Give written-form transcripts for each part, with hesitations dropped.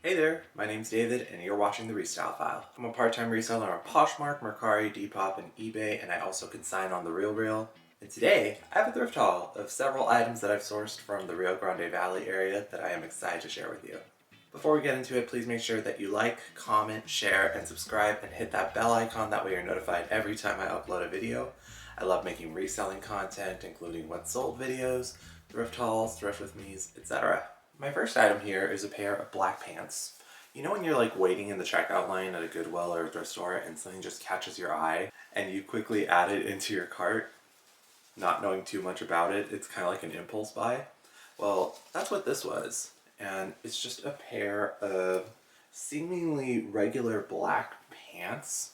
Hey there, my name's David and you're watching The Restyle File. I'm a part-time reseller on Poshmark, Mercari, Depop, and eBay, and I also consign on The RealReal. And today, I have a thrift haul of several items that I've sourced from the Rio Grande Valley area that I am excited to share with you. Before we get into it, please make sure that you like, comment, share, and subscribe, and hit that bell icon. That way you're notified every time I upload a video. I love making reselling content, including what sold videos, thrift hauls, thrift with me's, etc. My first item here is a pair of black pants. You know when you're like waiting in the checkout line at a Goodwill or a thrift store and something just catches your eye and you quickly add it into your cart, not knowing too much about it? It's kind of like an impulse buy. Well, that's what this was. And it's just a pair of seemingly regular black pants,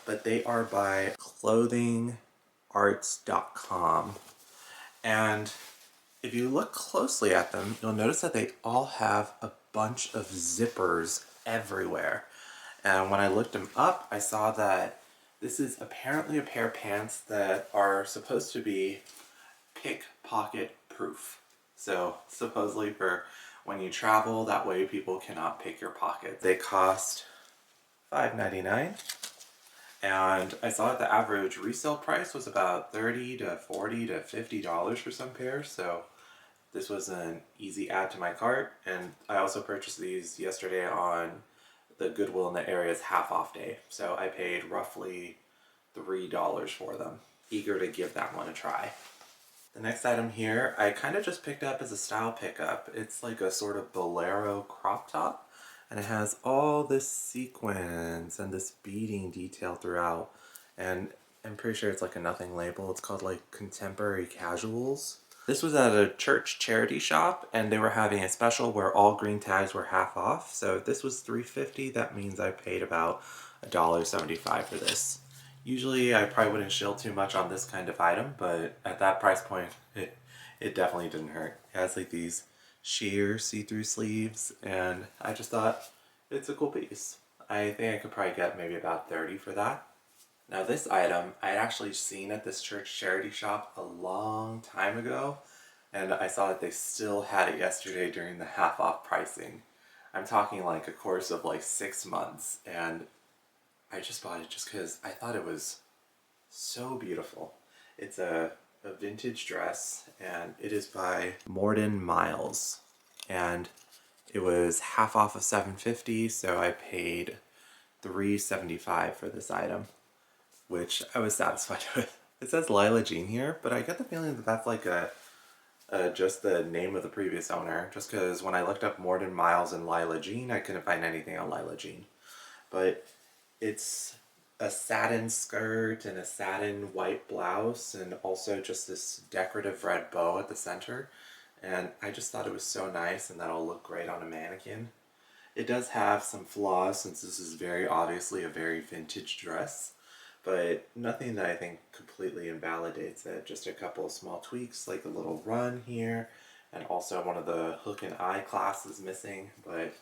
but they are by clothingarts.com. And if you look closely at them, you'll notice that they all have a bunch of zippers everywhere. And when I looked them up, I saw that this is apparently a pair of pants that are supposed to be pickpocket proof. So supposedly for when you travel, that way people cannot pick your pocket. They cost $5.99. And I saw that the average resale price was about $30 to $40 to $50 for some pairs, so this was an easy add to my cart. And I also purchased these yesterday on the Goodwill in the area's half off day, so I paid roughly $3 for them. Eager to give that one a try. The next item here, I kind of just picked up as a style pickup. It's like a sort of bolero crop top, and it has all this sequins and this beading detail throughout. And I'm pretty sure it's like a nothing label. It's called like Contemporary Casuals. This was at a church charity shop, and they were having a special where all green tags were half off. So if this was $3.50, that means I paid about $1.75 for this. Usually I probably wouldn't shill too much on this kind of item, but at that price point, it definitely didn't hurt. It has like these sheer see-through sleeves, and I just thought it's a cool piece. I think I could probably get maybe about $30 for that. Now this item I had actually seen at this church charity shop a long time ago, and I saw that they still had it yesterday during the half off pricing. I'm talking like a course of like 6 months, and I just bought it just because I thought it was so beautiful. It's a vintage dress, and it is by Morden Miles, and it was half off of $7.50, so I paid $3.75 for this item, which I was satisfied with. It says Lila Jean here, but I get the feeling that that's like just the name of the previous owner, just because when I looked up Morden Miles and Lila Jean, I couldn't find anything on Lila Jean. But it's a satin skirt and a satin white blouse, and also just this decorative red bow at the center. And I just thought it was so nice, and that'll look great on a mannequin. It does have some flaws since this is very obviously a very vintage dress, but nothing that I think completely invalidates it. Just a couple of small tweaks, like a little run here, and also one of the hook and eye clasps is missing, but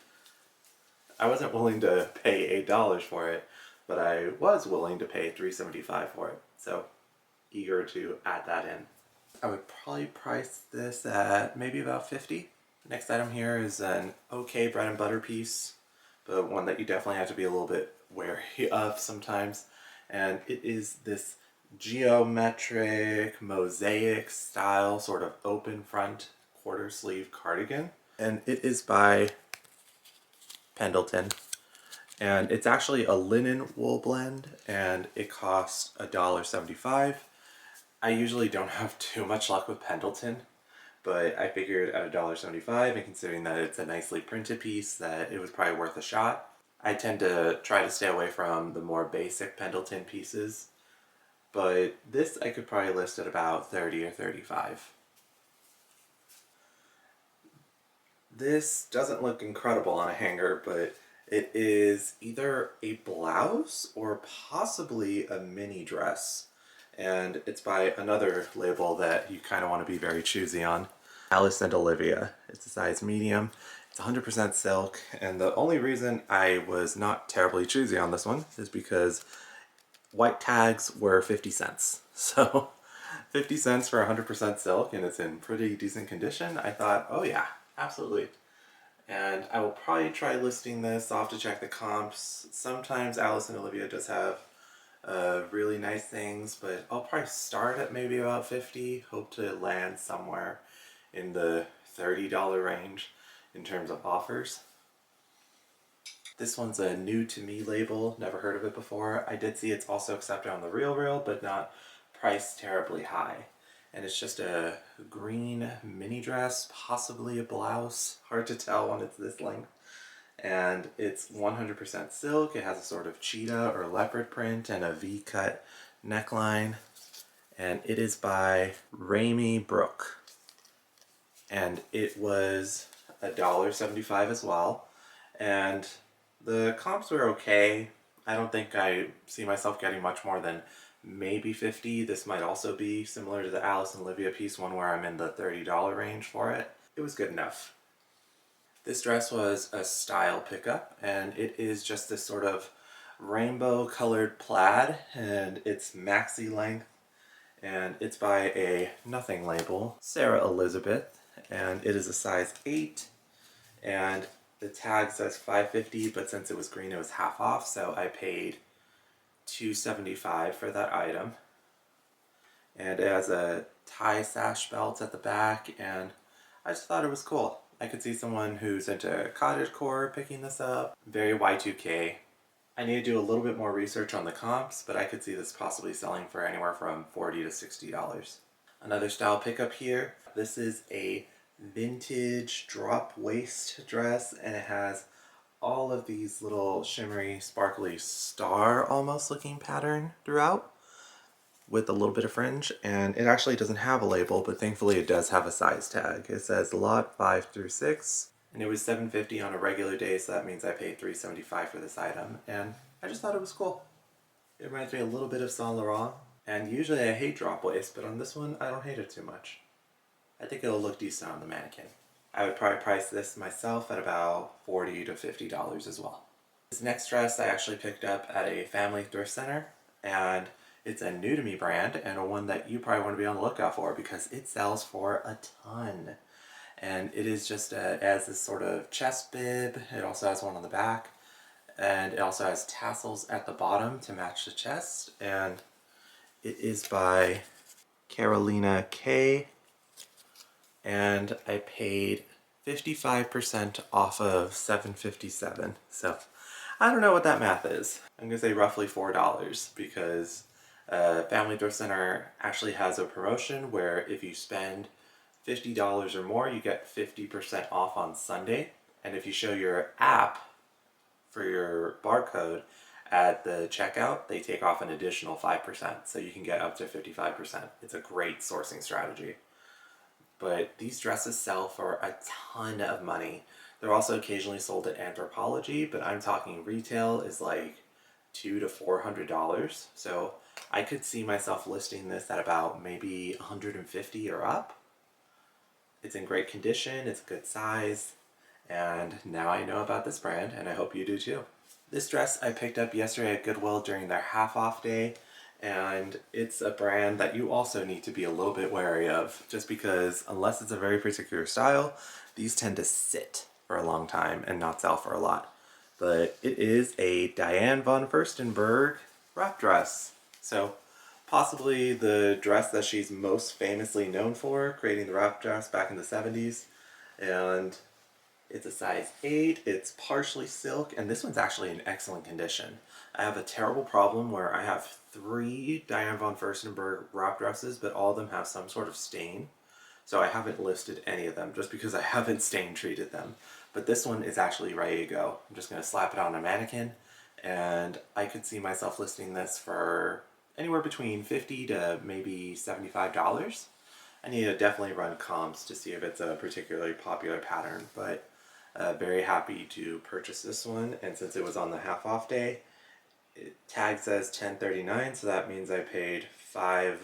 I wasn't willing to pay $8 for it, but I was willing to pay $3.75 for it, so eager to add that in. I would probably price this at maybe about $50. Next item here is an okay bread and butter piece, but one that you definitely have to be a little bit wary of sometimes. And it is this geometric mosaic style sort of open front quarter sleeve cardigan. And it is by Pendleton. And it's actually a linen wool blend, and it costs $1.75. I usually don't have too much luck with Pendleton, but I figured at $1.75, and considering that it's a nicely printed piece, that it was probably worth a shot. I tend to try to stay away from the more basic Pendleton pieces, but this I could probably list at about $30 or $35. This doesn't look incredible on a hanger, but it is either a blouse or possibly a mini dress. And it's by another label that you kind of want to be very choosy on. Alice and Olivia. It's a size medium. It's 100% silk, and the only reason I was not terribly choosy on this one is because white tags were 50 cents. So 50 cents for 100% silk, and it's in pretty decent condition. I thought, oh yeah, absolutely. And I will probably try listing this. I'll have to check the comps. Sometimes Alice and Olivia does have really nice things, but I'll probably start at maybe about 50. Hope to land somewhere in the $30 range in terms of offers. This one's a new to me label, never heard of it before. I did see it's also accepted on the RealReal, but not priced terribly high. And it's just a green mini dress, possibly a blouse, hard to tell when it's this length. And it's 100% silk. It has a sort of cheetah or leopard print and a V-cut neckline. And it is by Rami Brooke. And it was $1.75 as well. And the comps were okay. I don't think I see myself getting much more than maybe 50. This might also be similar to the Alice and Olivia piece, one where I'm in the $30 range for it. It was good enough. This dress was a style pickup, and it is just this sort of rainbow colored plaid, and it's maxi length, and it's by a nothing label, Sarah Elizabeth, and it is a size 8, and the tag says $5.50, but since it was green, it was half off, so I paid $2.75 for that item. And it has a tie sash belt at the back, and I just thought it was cool. I could see someone who's into cottagecore picking this up. Very Y2K. I need to do a little bit more research on the comps, but I could see this possibly selling for anywhere from $40 to $60. Another style pickup here. This is a vintage drop waist dress, and it has all of these little shimmery, sparkly star almost looking pattern throughout with a little bit of fringe, and it actually doesn't have a label, but thankfully it does have a size tag. It says lot 5 through 6, and it was $7.50 on a regular day, so that means I paid $3.75 for this item, and I just thought it was cool. It reminds me a little bit of Saint Laurent, and usually I hate drop waist, but on this one I don't hate it too much. I think it'll look decent on the mannequin. I would probably price this myself at about $40 to $50 as well. This next dress I actually picked up at a family thrift center, and it's a new to me brand, and one that you probably want to be on the lookout for because it sells for a ton. And it is just it has this sort of chest bib. It also has one on the back, and it also has tassels at the bottom to match the chest. And it is by Carolina K, and I paid 55% off of $7.57. So I don't know what that math is. I'm gonna say roughly $4 because Family Thrift Center actually has a promotion where if you spend $50 or more, you get 50% off on Sunday. And if you show your app for your barcode at the checkout, they take off an additional 5%. So you can get up to 55%. It's a great sourcing strategy. But these dresses sell for a ton of money. They're also occasionally sold at Anthropologie, but I'm talking retail is like $200 to $400. So I could see myself listing this at about maybe $150 or up. It's in great condition, it's a good size, and now I know about this brand, and I hope you do too. This dress I picked up yesterday at Goodwill during their half off day, and it's a brand that you also need to be a little bit wary of, just because unless it's a very particular style, these tend to sit for a long time and not sell for a lot. But it is a Diane von Furstenberg wrap dress. So possibly the dress that she's most famously known for, creating the wrap dress back in the 70s. And it's a size 8, it's partially silk, and this one's actually in excellent condition. I have a terrible problem where I have 3 Diane von Furstenberg wrap dresses, but all of them have some sort of stain. So I haven't listed any of them just because I haven't stain treated them. But this one is actually ready to go. I'm just going to slap it on a mannequin, and I could see myself listing this for anywhere between $50 to maybe $75. I need to definitely run comps to see if it's a particularly popular pattern, but very happy to purchase this one. And since it was on the half off day, tag says $10.39, so that means I paid $5.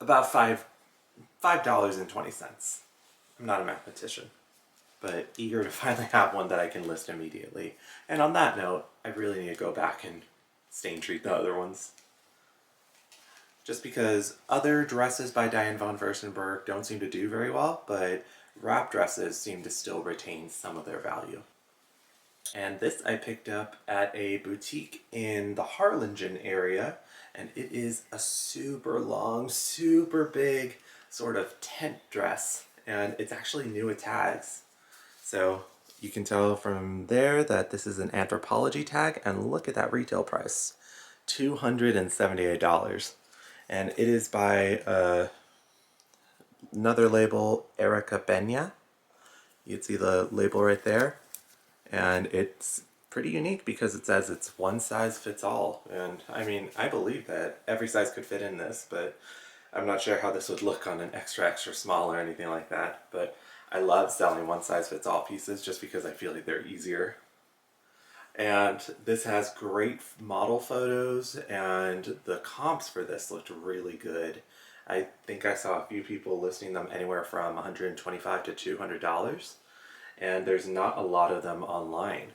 About $5 $5.20. I'm not a mathematician, but eager to finally have one that I can list immediately. And on that note, I really need to go back and stain treat the other ones. Just because other dresses by Diane von Furstenberg don't seem to do very well, but wrap dresses seem to still retain some of their value. And this I picked up at a boutique in the Harlingen area, and it is a super long, super big sort of tent dress, and it's actually new with tags. So you can tell from there that this is an Anthropologie tag, and look at that retail price, $278. And it is by another label, Erica Pena. You can see the label right there. And it's pretty unique because it says it's one size fits all. And I mean, I believe that every size could fit in this, but I'm not sure how this would look on an extra, extra small or anything like that. But I love selling one size fits all pieces just because I feel like they're easier. And this has great model photos, and the comps for this looked really good. I think I saw a few people listing them anywhere from $125 to $200, and there's not a lot of them online.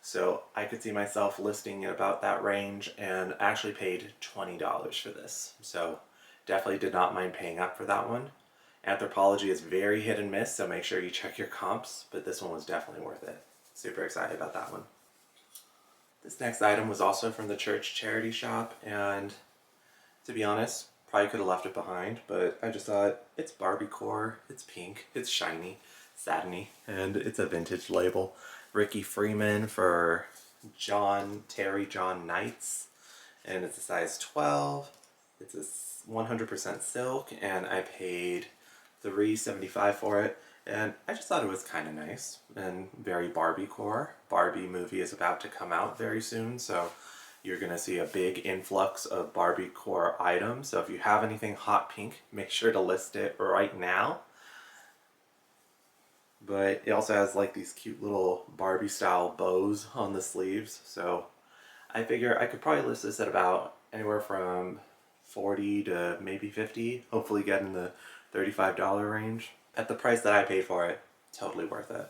So I could see myself listing at about that range, and actually paid $20 for this. So definitely did not mind paying up for that one. Anthropologie is very hit and miss, so make sure you check your comps, but this one was definitely worth it. Super excited about that one. This next item was also from the church charity shop, and to be honest, probably could have left it behind, but I just thought it's Barbiecore, it's pink, it's shiny, satiny, and it's a vintage label. Ricky Freeman for Terry John Knights, and it's a size 12. It's a 100% silk, and I paid $3.75 for it. And I just thought it was kind of nice and very Barbiecore. Barbie movie is about to come out very soon, so you're going to see a big influx of Barbiecore items. So if you have anything hot pink, make sure to list it right now. But it also has like these cute little Barbie style bows on the sleeves. So I figure I could probably list this at about anywhere from 40 to maybe 50, hopefully get in the $35 range. At the price that I paid for it, totally worth it.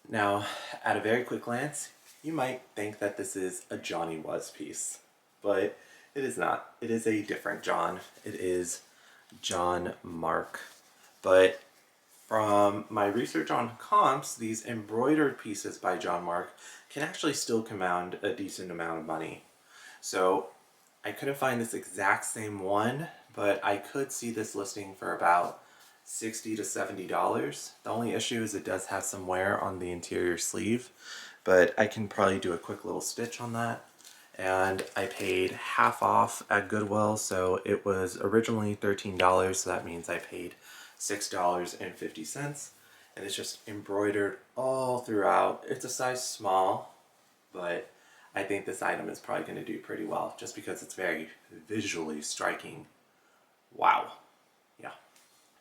Now, at a very quick glance, you might think that this is a Johnny Was piece, but it is not. It is a different John. It is John Mark. But from my research on comps, these embroidered pieces by John Mark can actually still command a decent amount of money. So I couldn't find this exact same one, but I could see this listing for about $60 to $70. The only issue is it does have some wear on the interior sleeve, but I can probably do a quick little stitch on that. And I paid half off at Goodwill, so it was originally $13, so that means I paid $6.50. And it's just embroidered all throughout. It's a size small, but I think this item is probably going to do pretty well just because it's very visually striking. Wow. Yeah.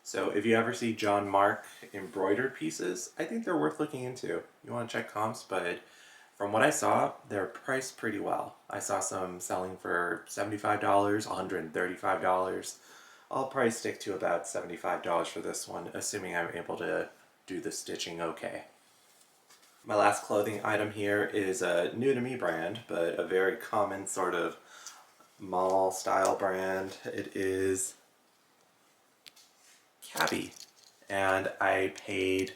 So if you ever see John Mark embroidered pieces, I think they're worth looking into. You want to check comps, but from what I saw, they're priced pretty well. I saw some selling for $75, $135. I'll probably stick to about $75 for this one, assuming I'm able to do the stitching okay. My last clothing item here is a new to me brand, but a very common sort of mall style brand. It is Cabby, and I paid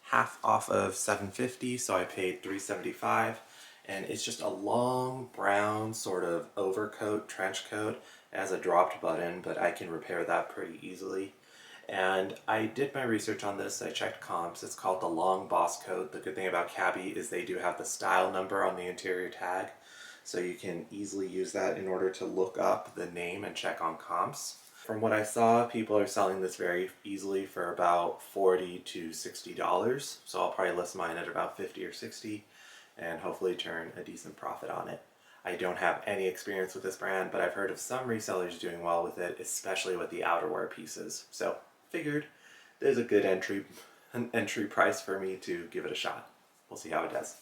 half off of $7.50, so I paid $3.75, and it's just a long brown sort of overcoat, trench coat. It has a dropped button, but I can repair that pretty easily. And I did my research on this. I checked comps. It's called the Long Boss Coat. The good thing about Cabby is they do have the style number on the interior tag, so you can easily use that in order to look up the name and check on comps. From what I saw, people are selling this very easily for about $40 to $60, so I'll probably list mine at about $50 or $60 and hopefully turn a decent profit on it. I don't have any experience with this brand, but I've heard of some resellers doing well with it, especially with the outerwear pieces. So figured there's a good entry price for me to give it a shot. We'll see how it does.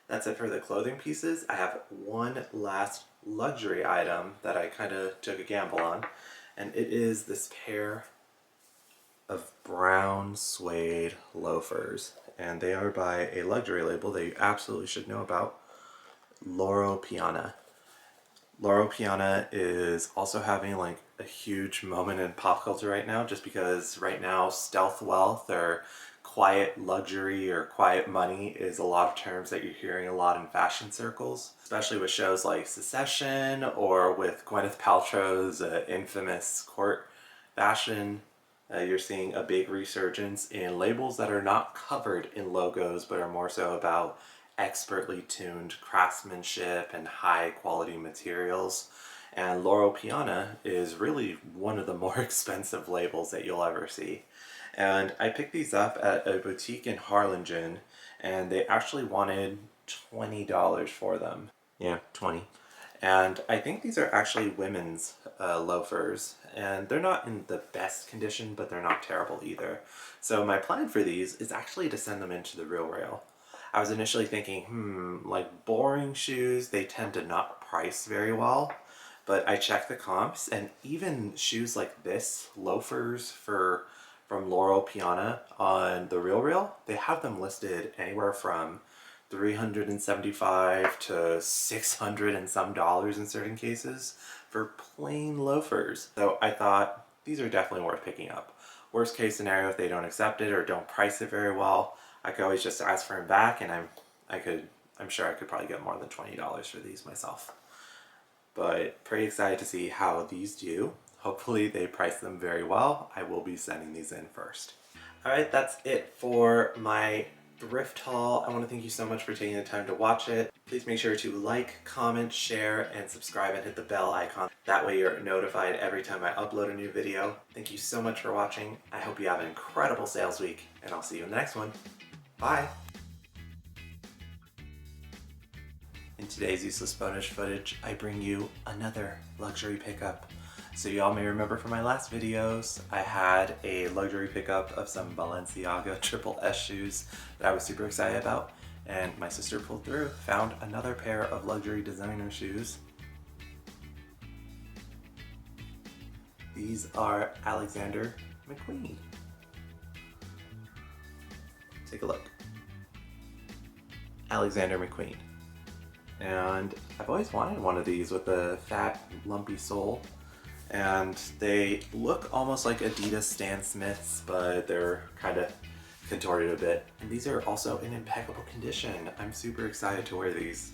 That's it for the clothing pieces. I have one last luxury item that I kind of took a gamble on, and it is this pair of brown suede loafers, and they are by a luxury label that you absolutely should know about, Loro Piana. Loro Piana is also having like a huge moment in pop culture right now, just because right now stealth wealth or quiet luxury or quiet money is a lot of terms that you're hearing a lot in fashion circles, especially with shows like Succession or with Gwyneth Paltrow's infamous court fashion. You're seeing a big resurgence in labels that are not covered in logos but are more so about expertly tuned craftsmanship and high quality materials. And Loro Piana is really one of the more expensive labels that you'll ever see. And I picked these up at a boutique in Harlingen, and they actually wanted $20 for them. Yeah, 20. And I think these are actually women's loafers, and they're not in the best condition, but they're not terrible either. So my plan for these is actually to send them into the Real Rail. I was initially thinking, like boring shoes, they tend to not price very well. But I checked the comps, and even shoes like this, loafers from Loro Piana on the Real Rail, they have them listed anywhere from $375 to $600 and some dollars in certain cases for plain loafers. So I thought these are definitely worth picking up. Worst case scenario, if they don't accept it or don't price it very well, I could always just ask for them back, and I'm sure I could probably get more than $20 for these myself. But pretty excited to see how these do. Hopefully they price them very well. I will be sending these in first. Alright, that's it for my thrift haul. I want to thank you so much for taking the time to watch it. Please make sure to like, comment, share, and subscribe and hit the bell icon. That way you're notified every time I upload a new video. Thank you so much for watching. I hope you have an incredible sales week, and I'll see you in the next one. Bye! In today's useless bonus footage, I bring you another luxury pickup. So y'all may remember from my last videos, I had a luxury pickup of some Balenciaga Triple S shoes that I was super excited about, and my sister pulled through, found another pair of luxury designer shoes. These are Alexander McQueen. Take a look. Alexander McQueen. And I've always wanted one of these with a fat, lumpy sole. And they look almost like Adidas Stan Smiths, but they're kind of contorted a bit. And these are also in impeccable condition. I'm super excited to wear these.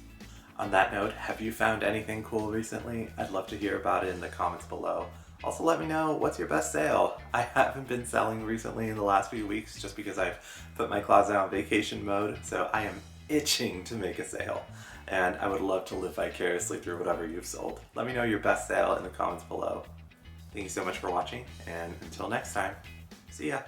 On that note, have you found anything cool recently? I'd love to hear about it in the comments below. Also let me know, what's your best sale? I haven't been selling recently in the last few weeks just because I've put my closet on vacation mode, so I am itching to make a sale. And I would love to live vicariously through whatever you've sold. Let me know your best sale in the comments below. Thank you so much for watching, and until next time, see ya!